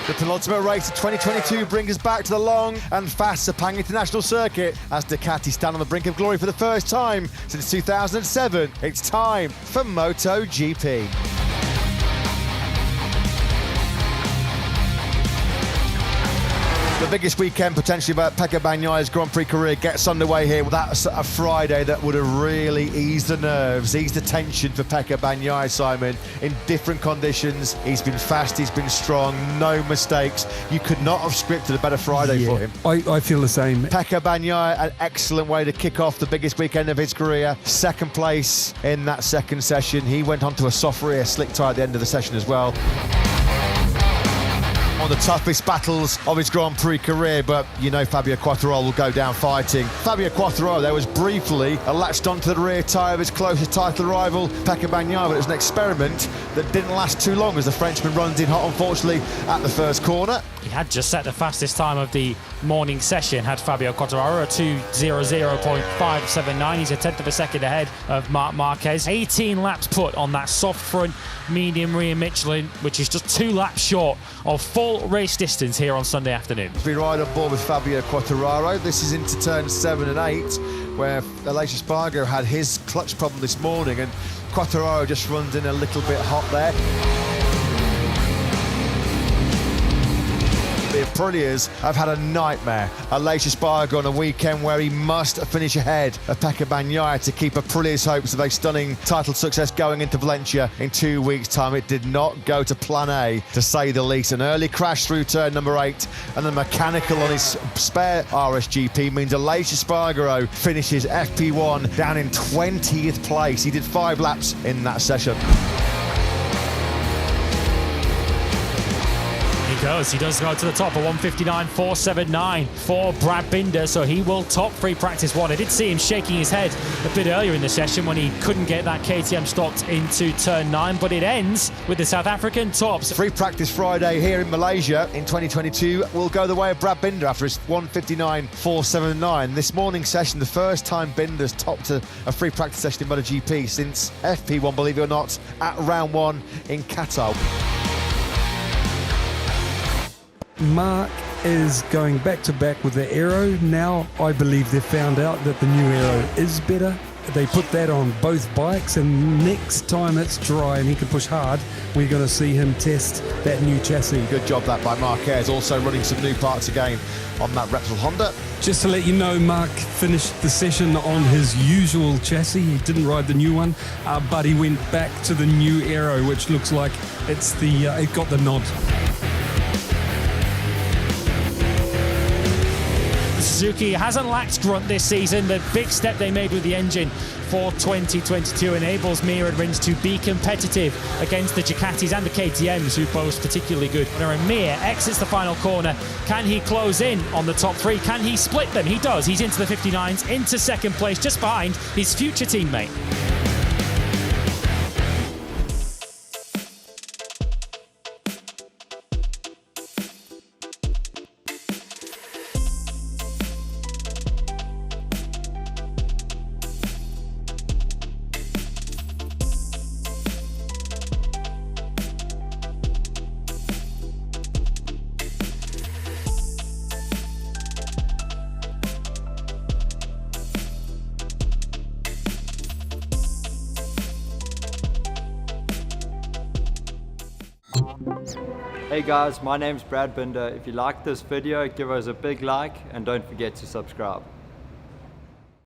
The penultimate race of 2022 brings us back to the long and fast Sepang International Circuit as Ducati stand on the brink of glory for the first time since 2007. It's time for MotoGP. The biggest weekend potentially of Pecco Bagnaia's Grand Prix career gets underway here. That's a Friday that would have really eased the nerves, eased the tension for Pecco Bagnaia, Simon, in different conditions. He's been fast, he's been strong, no mistakes. You could not have scripted a better Friday for him. I feel the same. Pecco Bagnaia, an excellent way to kick off the biggest weekend of his career. Second place in that second session. He went on to a soft rear slick tyre at the end of the session as well. One of the toughest battles of his Grand Prix career, but you know Fabio Quartararo will go down fighting. Fabio Quartararo there was briefly latched onto the rear tyre of his closest title rival, Pecco Bagnaia, but it was an experiment that didn't last too long as the Frenchman runs in hot, unfortunately, at the first corner. He had just set the fastest time of the morning session, had Fabio Quartararo, a 2:00.579. He's a tenth of a second ahead of Marc Marquez. 18 laps put on that soft front medium rear Michelin, which is just 2 laps short of full race distance here on Sunday afternoon. We ride on board with Fabio Quartararo. This is into turns 7 and 8, where Aleix Espargaro had his clutch problem this morning, and Quartararo just runs in a little bit hot there. The Aprilias have had a nightmare. Aleix Espargaro on a weekend where he must finish ahead of Pecco Bagnaia to keep Aprilia's hopes of a stunning title success going into Valencia in 2 weeks' time. It did not go to plan A, to say the least. An early crash through turn number 8 and the mechanical on his spare RSGP means Aleix Espargaro finishes FP1 down in 20th place. He did 5 laps in that session. He does go to the top of 1:59.479 for Brad Binder, so he will top free practice 1. I did see him shaking his head a bit earlier in the session when he couldn't get that KTM stopped into turn 9, but it ends with the South African tops. Free practice Friday here in Malaysia in 2022 will go the way of Brad Binder after his 1:59.479. This morning's session, the first time Binder's topped a free practice session in MotoGP since FP1, believe it or not, at round 1 in Qatar. Mark is going back to back with the Aero. Now I believe they've found out that the new Aero is better. They put that on both bikes, and next time it's dry and he can push hard, we're going to see him test that new chassis. Good job that by Marquez, also running some new parts again on that Repsol Honda. Just to let you know, Mark finished the session on his usual chassis. He didn't ride the new one, but he went back to the new Aero, which looks like it's it got the nod. Suzuki hasn't lacked grunt this season. The big step they made with the engine for 2022 enables Mir and Rins to be competitive against the Ducatis and the KTMs, who boast particularly good. And Mir exits the final corner. Can he close in on the top 3? Can he split them? He does. He's into the 59s, into second place, just behind his future teammate. Hey guys, my name's Brad Binder. If you liked this video, give us a big like and don't forget to subscribe.